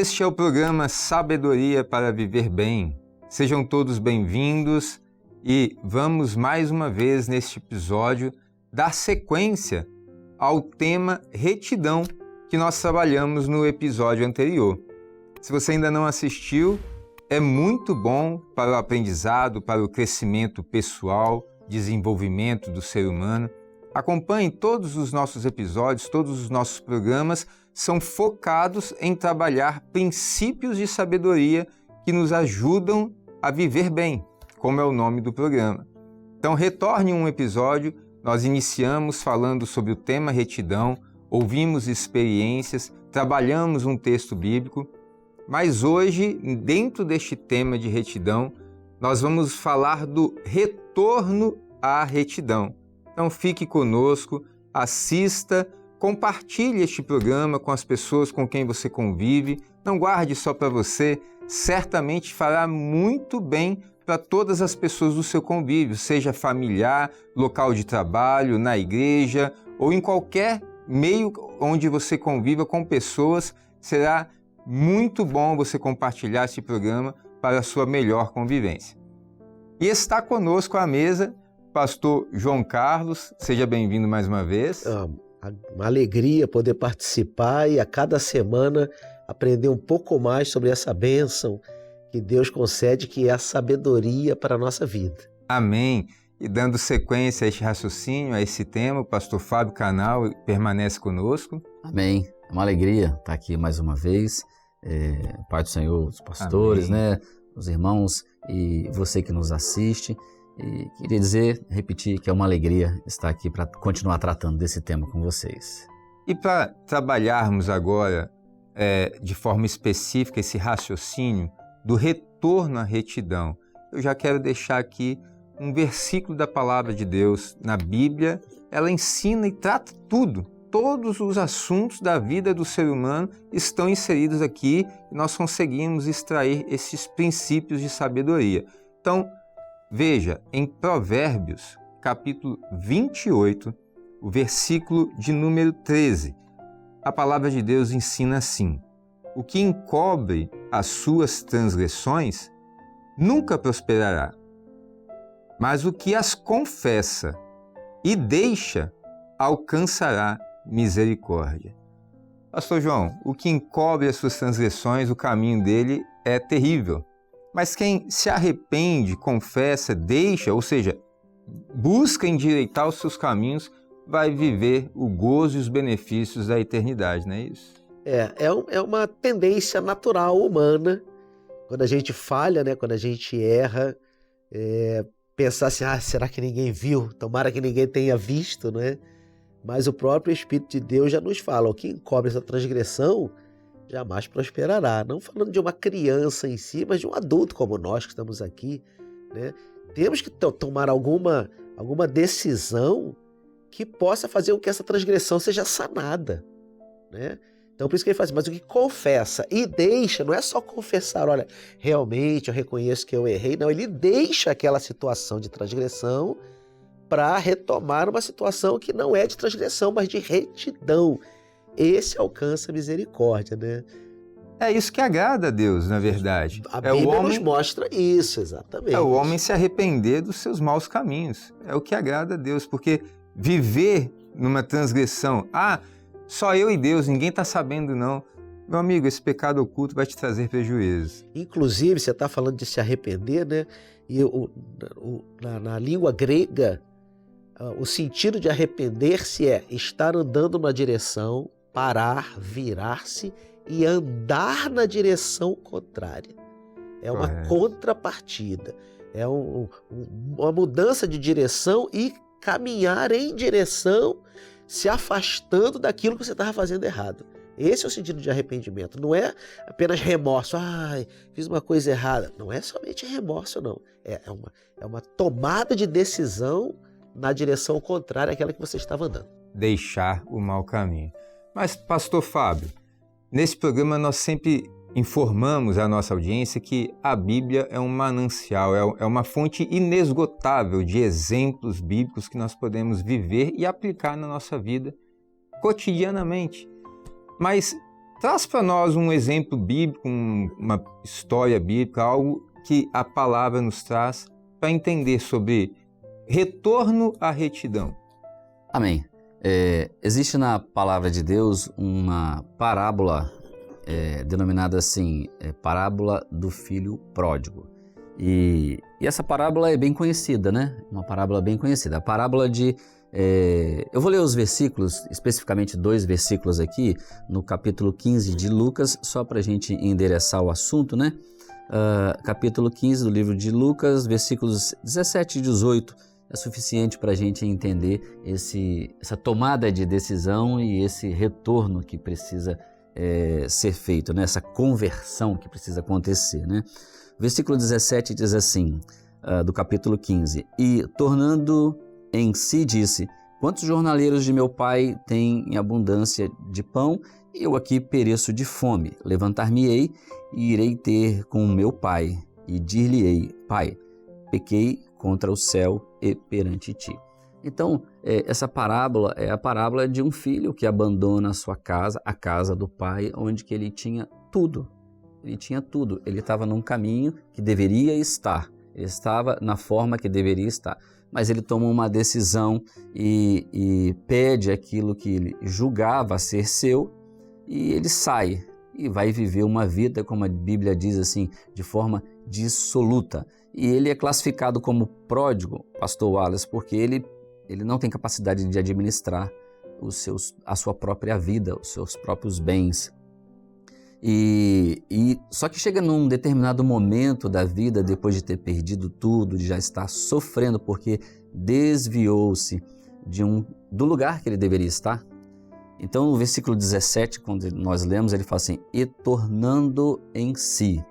Este é o programa Sabedoria para Viver Bem. Sejam todos bem-vindos e vamos mais uma vez neste episódio dar sequência ao tema retidão que nós trabalhamos no episódio anterior. Se você ainda não assistiu, é muito bom para o aprendizado, para o crescimento pessoal, desenvolvimento do ser humano. Acompanhe todos os nossos episódios, todos os nossos programas são focados em trabalhar princípios de sabedoria que nos ajudam a viver bem, como é o nome do programa. Então retorne um episódio, nós iniciamos falando sobre o tema retidão, ouvimos experiências, trabalhamos um texto bíblico, mas hoje, dentro deste tema de retidão, nós vamos falar do retorno à retidão. Então fique conosco, assista, compartilhe este programa com as pessoas com quem você convive, não guarde só para você, certamente fará muito bem para todas as pessoas do seu convívio, seja familiar, local de trabalho, na igreja ou em qualquer meio onde você conviva com pessoas, será muito bom você compartilhar este programa para a sua melhor convivência. E está conosco à mesa Pastor João Carlos, seja bem-vindo mais uma vez. Uma alegria poder participar e a cada semana aprender um pouco mais sobre essa bênção que Deus concede, que é a sabedoria para a nossa vida. Amém. E dando sequência a este raciocínio, a esse tema, o pastor Fábio Canal permanece conosco. Amém. É uma alegria estar aqui mais uma vez. Pai do Senhor, os pastores, né, os irmãos e você que nos assiste. E queria repetir que é uma alegria estar aqui para continuar tratando desse tema com vocês. E para trabalharmos agora de forma específica esse raciocínio do retorno à retidão, eu já quero deixar aqui um versículo da Palavra de Deus na Bíblia. Ela ensina e trata tudo, todos os assuntos da vida do ser humano estão inseridos aqui e nós conseguimos extrair esses princípios de sabedoria. Então, veja, em Provérbios, capítulo 28, o versículo de número 13, a palavra de Deus ensina assim: o que encobre as suas transgressões nunca prosperará, mas o que as confessa e deixa alcançará misericórdia. Pastor João, o que encobre as suas transgressões, o caminho dele é terrível. Mas quem se arrepende, confessa, deixa, ou seja, busca endireitar os seus caminhos, vai viver o gozo e os benefícios da eternidade, não é isso? É uma tendência natural humana, quando a gente falha, né, quando a gente erra, pensar assim, será que ninguém viu? Tomara que ninguém tenha visto, né? Mas o próprio Espírito de Deus já nos fala, o que encobre essa transgressão jamais prosperará. Não falando de uma criança em si, mas de um adulto como nós que estamos aqui, né? Temos que tomar alguma decisão que possa fazer com que essa transgressão seja sanada, né? Então por isso que ele faz, mas o que confessa e deixa, não é só confessar, olha, realmente eu reconheço que eu errei, não, ele deixa aquela situação de transgressão para retomar uma situação que não é de transgressão, mas de retidão. Esse alcança a misericórdia, né? É isso que agrada a Deus, na verdade. A Bíblia nos mostra isso, exatamente. É o homem se arrepender dos seus maus caminhos. É o que agrada a Deus, porque viver numa transgressão, só eu e Deus, ninguém está sabendo não. Meu amigo, esse pecado oculto vai te trazer prejuízo. Inclusive, você está falando de se arrepender, né? E na língua grega, o sentido de arrepender-se é estar andando numa direção, parar, virar-se e andar na direção contrária. É uma contrapartida, é uma mudança de direção e caminhar em direção, se afastando daquilo que você estava fazendo errado. Esse é o sentido de arrependimento, não é apenas remorso, fiz uma coisa errada. Não é somente remorso, não. É uma tomada de decisão na direção contrária àquela que você estava andando. Deixar o mau caminho. Mas, pastor Fábio, nesse programa nós sempre informamos a nossa audiência que a Bíblia é um manancial, é uma fonte inesgotável de exemplos bíblicos que nós podemos viver e aplicar na nossa vida cotidianamente. Mas Traz para nós um exemplo bíblico, uma história bíblica, algo que a palavra nos traz para entender sobre retorno à retidão. Amém. Existe na palavra de Deus uma parábola denominada assim, parábola do filho pródigo. E essa parábola é bem conhecida, né? Uma parábola bem conhecida. A parábola de... eu vou ler os versículos, especificamente 2 versículos aqui, no capítulo 15 de Lucas, só para a gente endereçar o assunto, né? Capítulo 15 do livro de Lucas, versículos 17 e 18, é suficiente para a gente entender essa tomada de decisão e esse retorno que precisa ser feito, né? Essa conversão que precisa acontecer, né? Versículo 17 diz assim, do capítulo 15, e tornando em si disse, quantos jornaleiros de meu pai têm em abundância de pão, e eu aqui pereço de fome, levantar-me-ei e irei ter com o meu pai, e dir-lhe-ei, pai, pequei contra o céu e perante ti. Então, essa parábola é a parábola de um filho que abandona a sua casa, a casa do pai, onde que ele tinha tudo. Ele tinha tudo. Ele estava num caminho que deveria estar. Ele estava na forma que deveria estar. Mas ele toma uma decisão e pede aquilo que ele julgava ser seu e ele sai e vai viver uma vida, como a Bíblia diz assim, de forma dissoluta. E ele é classificado como pródigo, pastor Wallace, porque ele não tem capacidade de administrar a sua própria vida, os seus próprios bens. Só que chega num determinado momento da vida, depois de ter perdido tudo, de já estar sofrendo porque desviou-se do lugar que ele deveria estar. Então no versículo 17, quando nós lemos, ele fala assim, e tornando em si.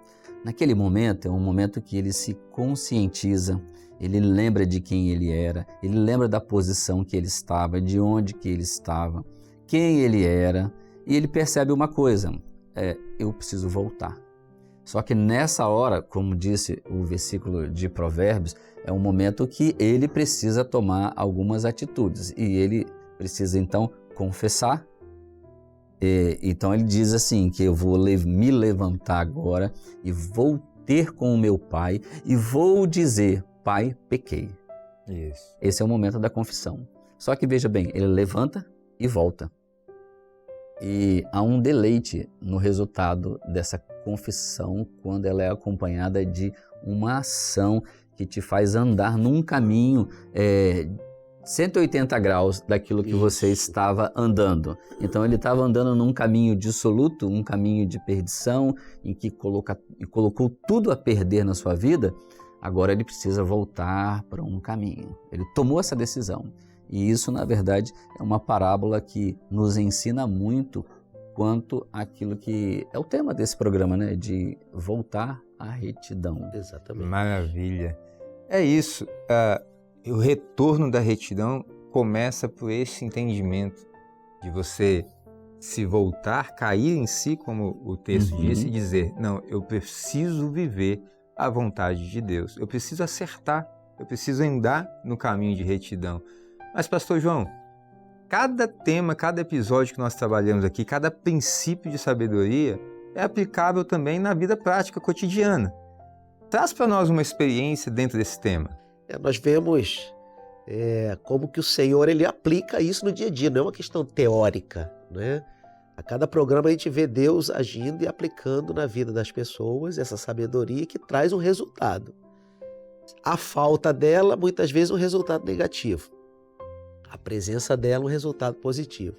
Naquele momento, é um momento que ele se conscientiza, ele lembra de quem ele era, ele lembra da posição que ele estava, de onde que ele estava, quem ele era, e ele percebe uma coisa, eu preciso voltar. Só que nessa hora, como disse o versículo de Provérbios, é um momento que ele precisa tomar algumas atitudes, e ele precisa então confessar. Então ele diz assim, que eu vou me levantar agora e vou ter com o meu pai e vou dizer, pai, pequei. Isso. Esse é o momento da confissão. Só que veja bem, ele levanta e volta. E há um deleite no resultado dessa confissão quando ela é acompanhada de uma ação que te faz andar num caminho 180 graus daquilo que você estava andando. Então ele estava andando num caminho dissoluto, um caminho de perdição, em que colocou tudo a perder na sua vida. Agora ele precisa voltar para um caminho. Ele tomou essa decisão. E isso, na verdade, é uma parábola que nos ensina muito quanto àquilo que é o tema desse programa, né? De voltar à retidão. Exatamente. Maravilha. É isso. O retorno da retidão começa por esse entendimento de você se voltar, cair em si, como o texto disse, e dizer, não, eu preciso viver a vontade de Deus. Eu preciso acertar, eu preciso andar no caminho de retidão. Mas, pastor João, cada tema, cada episódio que nós trabalhamos aqui, cada princípio de sabedoria é aplicável também na vida prática cotidiana. Traz para nós uma experiência dentro desse tema. Nós vemos como que o Senhor ele aplica isso no dia a dia, não é uma questão teórica, né? A cada programa a gente vê Deus agindo e aplicando na vida das pessoas essa sabedoria que traz um resultado. A falta dela, muitas vezes, um resultado negativo. A presença dela, um resultado positivo.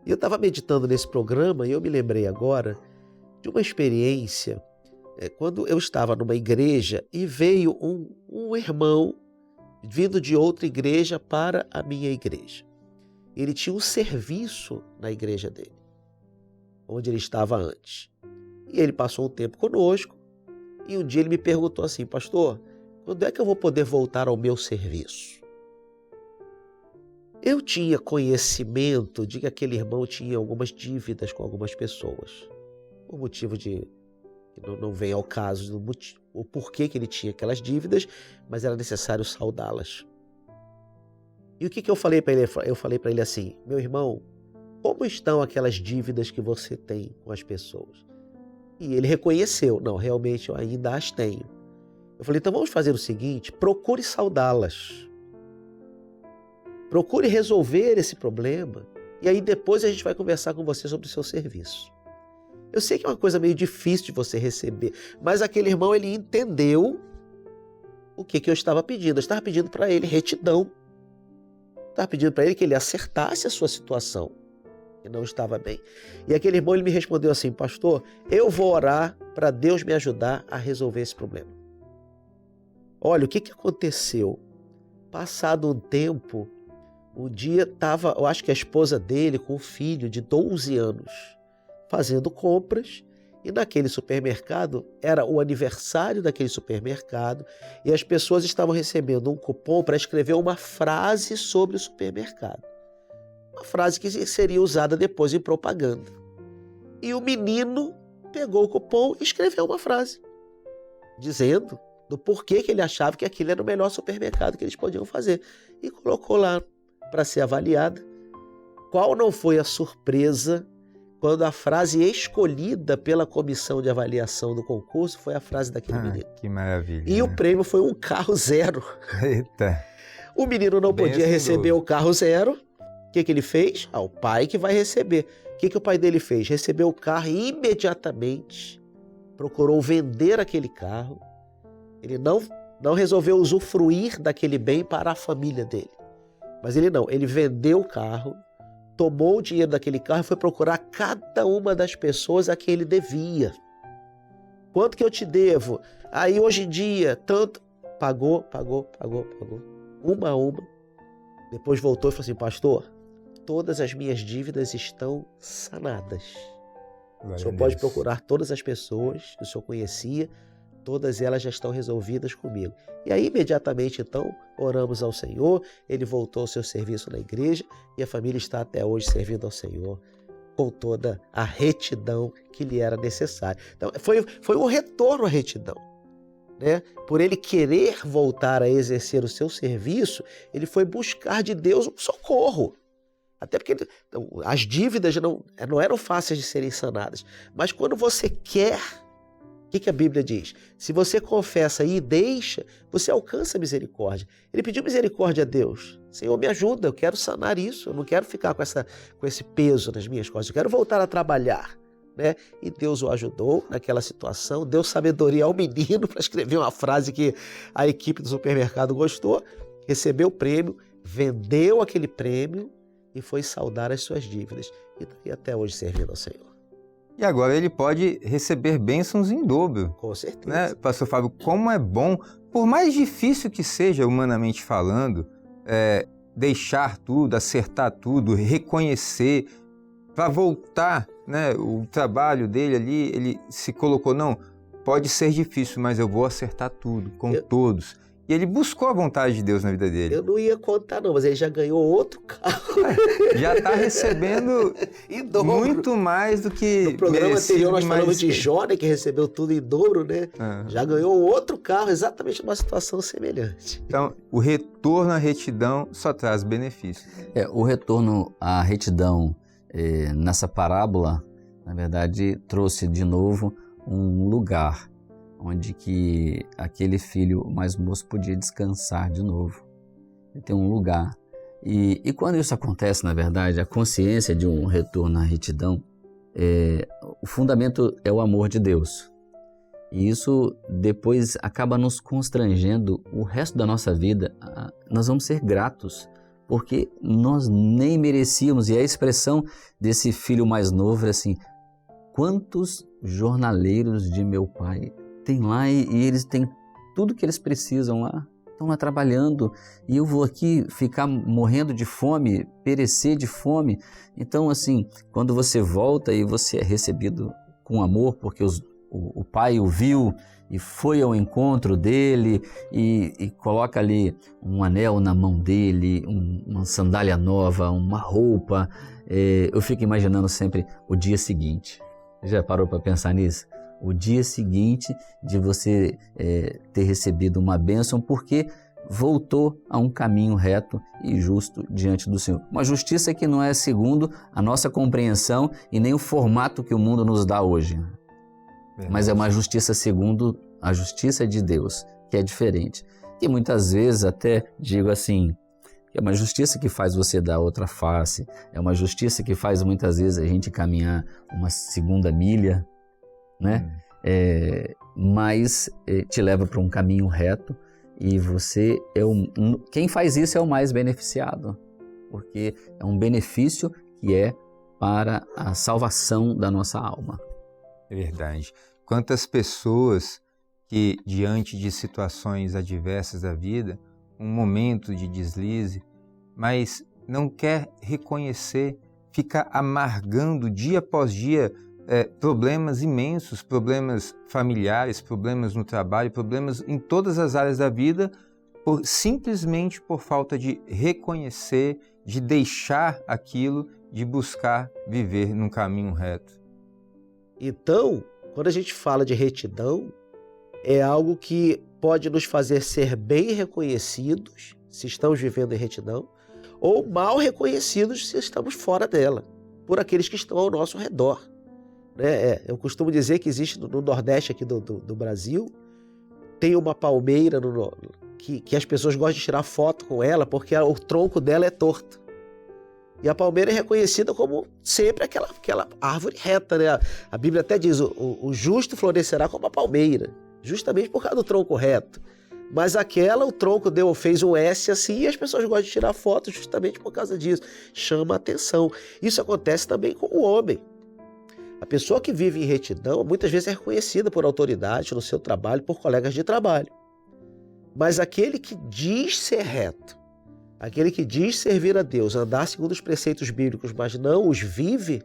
E eu estava meditando nesse programa e eu me lembrei agora de uma experiência quando eu estava numa igreja e veio um irmão vindo de outra igreja para a minha igreja. Ele tinha um serviço na igreja dele, onde ele estava antes. E ele passou um tempo conosco e um dia ele me perguntou assim, pastor, quando é que eu vou poder voltar ao meu serviço? Eu tinha conhecimento de que aquele irmão tinha algumas dívidas com algumas pessoas. Por motivo de... Não vem ao caso o porquê que ele tinha aquelas dívidas, mas era necessário saldá-las. E o que eu falei para ele? Eu falei para ele assim, meu irmão, como estão aquelas dívidas que você tem com as pessoas? E ele reconheceu, não, realmente eu ainda as tenho. Eu falei, então vamos fazer o seguinte, procure saudá-las. Procure resolver esse problema e aí depois a gente vai conversar com você sobre o seu serviço. Eu sei que é uma coisa meio difícil de você receber, mas aquele irmão, ele entendeu o que eu estava pedindo. Eu estava pedindo para ele retidão. Estava pedindo para ele que ele acertasse a sua situação, que não estava bem. E aquele irmão, ele me respondeu assim, pastor, eu vou orar para Deus me ajudar a resolver esse problema. Olha, o que aconteceu? Passado um tempo, um dia estava, eu acho que a esposa dele com o filho de 12 anos, fazendo compras, e naquele supermercado, era o aniversário daquele supermercado, e as pessoas estavam recebendo um cupom para escrever uma frase sobre o supermercado. Uma frase que seria usada depois em propaganda. E o menino pegou o cupom e escreveu uma frase, dizendo do porquê que ele achava que aquilo era o melhor supermercado que eles podiam fazer. E colocou lá para ser avaliada. Qual não foi a surpresa quando a frase escolhida pela comissão de avaliação do concurso foi a frase daquele menino? Que maravilha. E o prêmio foi um carro zero. Eita. O menino não podia receber o carro zero. O que ele fez? O pai que vai receber. O que o pai dele fez? Recebeu o carro e imediatamente procurou vender aquele carro. Ele não resolveu usufruir daquele bem para a família dele. Mas ele vendeu o carro, tomou o dinheiro daquele carro e foi procurar cada uma das pessoas a quem ele devia. Quanto que eu te devo? Aí hoje em dia, tanto. Pagou. Uma a uma. Depois voltou e falou assim, pastor, todas as minhas dívidas estão sanadas. O senhor pode procurar todas as pessoas que o senhor conhecia, todas elas já estão resolvidas comigo. E aí, imediatamente, então, oramos ao Senhor, ele voltou ao seu serviço na igreja e a família está até hoje servindo ao Senhor com toda a retidão que lhe era necessária. Então, foi um retorno à retidão, né? Por ele querer voltar a exercer o seu serviço, ele foi buscar de Deus um socorro. Até porque as dívidas não eram fáceis de serem sanadas. Mas quando você quer, o que a Bíblia diz? Se você confessa e deixa, você alcança a misericórdia. Ele pediu misericórdia a Deus. Senhor, me ajuda, eu quero sanar isso. Eu não quero ficar com esse peso nas minhas costas. Eu quero voltar a trabalhar. Né? E Deus o ajudou naquela situação, deu sabedoria ao menino para escrever uma frase que a equipe do supermercado gostou, recebeu o prêmio, vendeu aquele prêmio e foi saldar as suas dívidas. E até hoje servindo ao Senhor. E agora ele pode receber bênçãos em dobro. Com certeza. Né? Pastor Fábio, como é bom, por mais difícil que seja humanamente falando, deixar tudo, acertar tudo, reconhecer, para voltar, né, o trabalho dele ali, ele se colocou, não, pode ser difícil, mas eu vou acertar tudo, com todos. E ele buscou a vontade de Deus na vida dele. Eu não ia contar não, mas ele já ganhou outro carro. Já está recebendo muito mais do que no programa anterior nós falamos de Jó, Jó, né, que recebeu tudo em dobro, né? Já ganhou outro carro, exatamente numa situação semelhante. Então, o retorno à retidão só traz benefícios. O retorno à retidão nessa parábola, na verdade, trouxe de novo um lugar onde que aquele filho mais moço podia descansar de novo. Ele tem um lugar. E quando isso acontece, na verdade, a consciência de um retorno à retidão, o fundamento é o amor de Deus. E isso depois acaba nos constrangendo o resto da nossa vida. Nós vamos ser gratos, porque nós nem merecíamos. E a expressão desse filho mais novo é assim, quantos jornaleiros de meu pai tem lá e eles têm tudo que eles precisam lá, estão lá trabalhando e eu vou aqui ficar morrendo de fome, perecer de fome. Então assim, quando você volta e você é recebido com amor, porque o pai o viu e foi ao encontro dele e coloca ali um anel na mão dele, uma sandália nova, uma roupa, eu fico imaginando sempre o dia seguinte. Já parou para pensar nisso? O dia seguinte de você ter recebido uma bênção, porque voltou a um caminho reto e justo diante do Senhor. Uma justiça que não é segundo a nossa compreensão e nem o formato que o mundo nos dá hoje. Mas é uma justiça segundo a justiça de Deus, que é diferente. E muitas vezes até digo assim, é uma justiça que faz você dar outra face, é uma justiça que faz muitas vezes a gente caminhar uma segunda milha, né? Mas te leva para um caminho reto e você quem faz isso é o mais beneficiado, porque é um benefício que é para a salvação da nossa alma. É verdade. Quantas pessoas que, diante de situações adversas da vida, um momento de deslize, mas não quer reconhecer, fica amargando dia após dia problemas imensos, problemas familiares, problemas no trabalho, problemas em todas as áreas da vida, simplesmente por falta de reconhecer, de deixar aquilo, de buscar viver num caminho reto. Então, quando a gente fala de retidão, é algo que pode nos fazer ser bem reconhecidos, se estamos vivendo em retidão, ou mal reconhecidos se estamos fora dela, por aqueles que estão ao nosso redor. Eu costumo dizer que existe no Nordeste aqui do Brasil, tem uma palmeira que as pessoas gostam de tirar foto com ela porque o tronco dela é torto. E a palmeira é reconhecida como sempre aquela árvore reta, né? A Bíblia até diz, o justo florescerá como a palmeira, justamente por causa do tronco reto. Mas o tronco fez um S assim e as pessoas gostam de tirar foto justamente por causa disso. Chama a atenção. Isso acontece também com o homem. A pessoa que vive em retidão muitas vezes é reconhecida por autoridade no seu trabalho, por colegas de trabalho. Mas aquele que diz ser reto, aquele que diz servir a Deus, andar segundo os preceitos bíblicos, mas não os vive,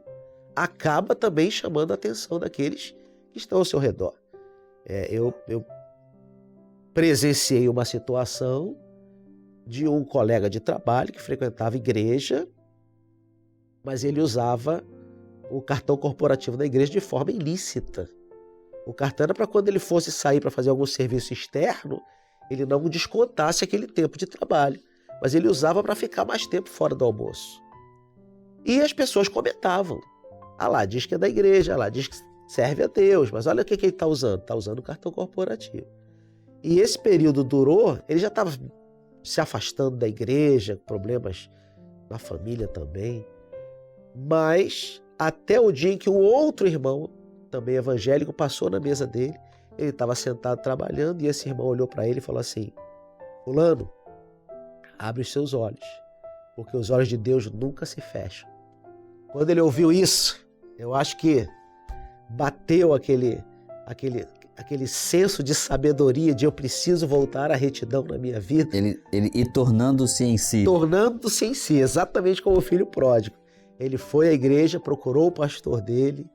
acaba também chamando a atenção daqueles que estão ao seu redor. Eu presenciei uma situação de um colega de trabalho que frequentava a igreja, mas ele usava o cartão corporativo da igreja de forma ilícita. O cartão era para quando ele fosse sair para fazer algum serviço externo, ele não descontasse aquele tempo de trabalho, mas ele usava para ficar mais tempo fora do almoço. E as pessoas comentavam, lá diz que é da igreja, lá diz que serve a Deus, mas olha o que ele está usando, está usando o cartão corporativo. E esse período durou, ele já estava se afastando da igreja, problemas na família também, mas até o dia em que um outro irmão, também evangélico, passou na mesa dele, ele estava sentado trabalhando e esse irmão olhou para ele e falou assim, fulano, abre os seus olhos, porque os olhos de Deus nunca se fecham. Quando ele ouviu isso, eu acho que bateu aquele senso de sabedoria de eu preciso voltar à retidão na minha vida. E tornando-se em si. Tornando-se em si, exatamente como o filho pródigo. Ele foi à igreja, procurou o pastor dele,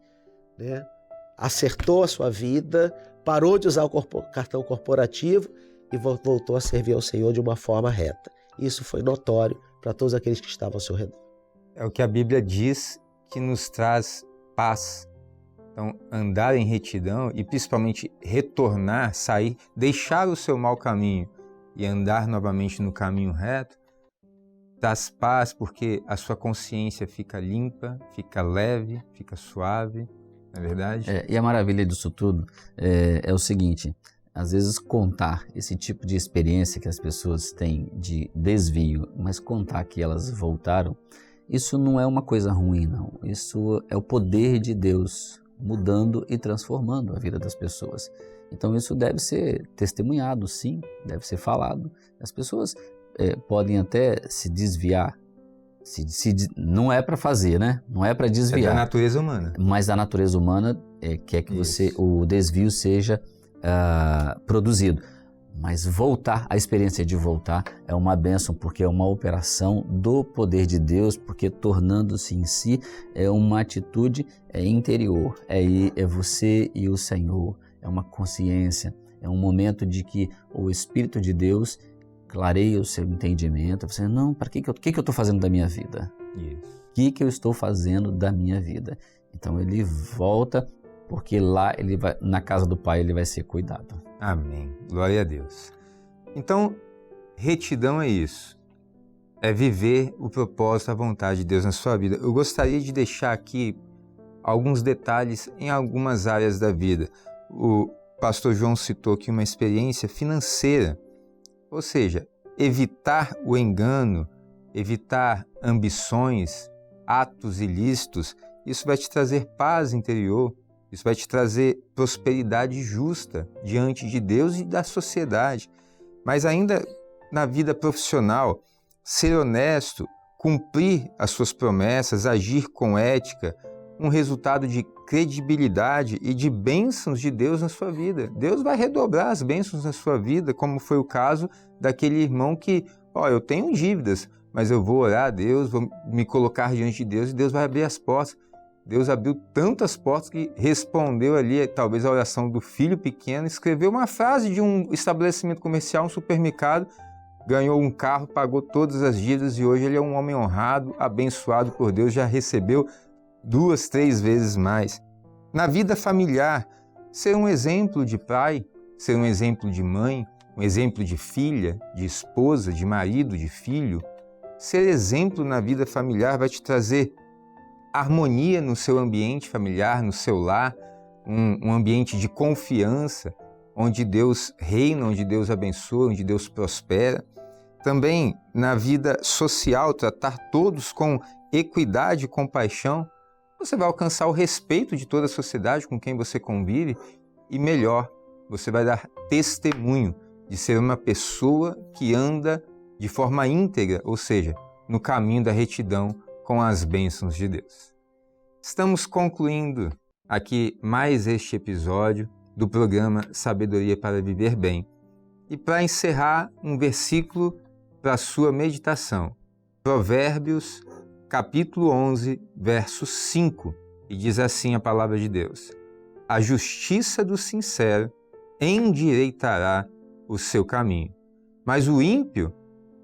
né? Acertou a sua vida, parou de usar o cartão corporativo e voltou a servir ao Senhor de uma forma reta. Isso foi notório para todos aqueles que estavam ao seu redor. É o que a Bíblia diz que nos traz paz. Então, andar em retidão e principalmente retornar, sair, deixar o seu mau caminho e andar novamente no caminho reto, traz paz porque a sua consciência fica limpa, fica leve, fica suave, não é verdade? E a maravilha disso tudo é o seguinte, às vezes contar esse tipo de experiência que as pessoas têm de desvio, mas contar que elas voltaram, isso não é uma coisa ruim, não. Isso é o poder de Deus mudando e transformando a vida das pessoas. Então isso deve ser testemunhado, sim, deve ser falado. As pessoas podem até se desviar, não é para fazer, né? Não é para desviar. É da natureza humana. Mas a natureza humana quer que o desvio seja produzido. Mas voltar, a experiência de voltar é uma bênção, porque é uma operação do poder de Deus, porque tornando-se em si é uma atitude interior, é você e o Senhor, é uma consciência, é um momento de que o Espírito de Deus clareia o seu entendimento, você, não, para que eu estou fazendo da minha vida? O que eu estou fazendo da minha vida? Então ele volta, porque lá ele vai, na casa do Pai ele vai ser cuidado. Amém. Glória a Deus. Então, retidão é isso. É viver o propósito, a vontade de Deus na sua vida. Eu gostaria de deixar aqui alguns detalhes em algumas áreas da vida. O pastor João citou aqui uma experiência financeira, ou seja, evitar o engano, evitar ambições, atos ilícitos, isso vai te trazer paz interior, isso vai te trazer prosperidade justa diante de Deus e da sociedade. Mas ainda na vida profissional, ser honesto, cumprir as suas promessas, agir com ética, um resultado de credibilidade e de bênçãos de Deus na sua vida. Deus vai redobrar as bênçãos na sua vida, como foi o caso daquele irmão que, eu tenho dívidas, mas eu vou orar a Deus, vou me colocar diante de Deus e Deus vai abrir as portas. Deus abriu tantas portas que respondeu ali, talvez a oração do filho pequeno, escreveu uma frase de um estabelecimento comercial, um supermercado, ganhou um carro, pagou todas as dívidas e hoje ele é um homem honrado, abençoado por Deus, já recebeu 2, 3 vezes mais. Na vida familiar, ser um exemplo de pai, ser um exemplo de mãe, um exemplo de filha, de esposa, de marido, de filho. Ser exemplo na vida familiar vai te trazer harmonia no seu ambiente familiar, no seu lar, um ambiente de confiança, onde Deus reina, onde Deus abençoa, onde Deus prospera. Também na vida social, tratar todos com equidade e compaixão, você vai alcançar o respeito de toda a sociedade com quem você convive e melhor, você vai dar testemunho de ser uma pessoa que anda de forma íntegra, ou seja, no caminho da retidão com as bênçãos de Deus. Estamos concluindo aqui mais este episódio do programa Sabedoria para Viver Bem. E para encerrar, um versículo para a sua meditação. Provérbios, capítulo 11, verso 5. E diz assim a palavra de Deus: a justiça do sincero endireitará o seu caminho, mas o ímpio,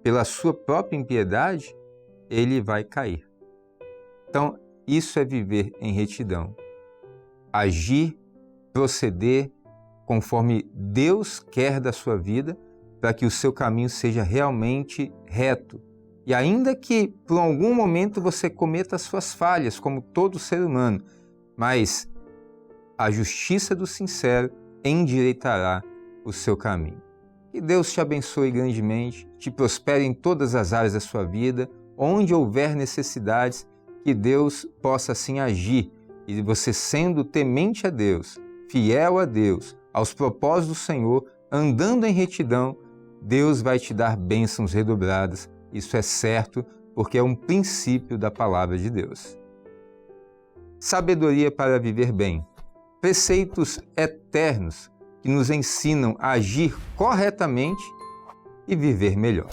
pela sua própria impiedade, ele vai cair. Então, isso é viver em retidão. Agir, proceder conforme Deus quer da sua vida, para que o seu caminho seja realmente reto. E ainda que por algum momento você cometa as suas falhas, como todo ser humano, mas a justiça do sincero endireitará o seu caminho. Que Deus te abençoe grandemente, te prospere em todas as áreas da sua vida, onde houver necessidades, que Deus possa assim agir e você sendo temente a Deus, fiel a Deus, aos propósitos do Senhor, andando em retidão, Deus vai te dar bênçãos redobradas. Isso é certo, porque é um princípio da palavra de Deus. Sabedoria para viver bem. Preceitos eternos que nos ensinam a agir corretamente e viver melhor.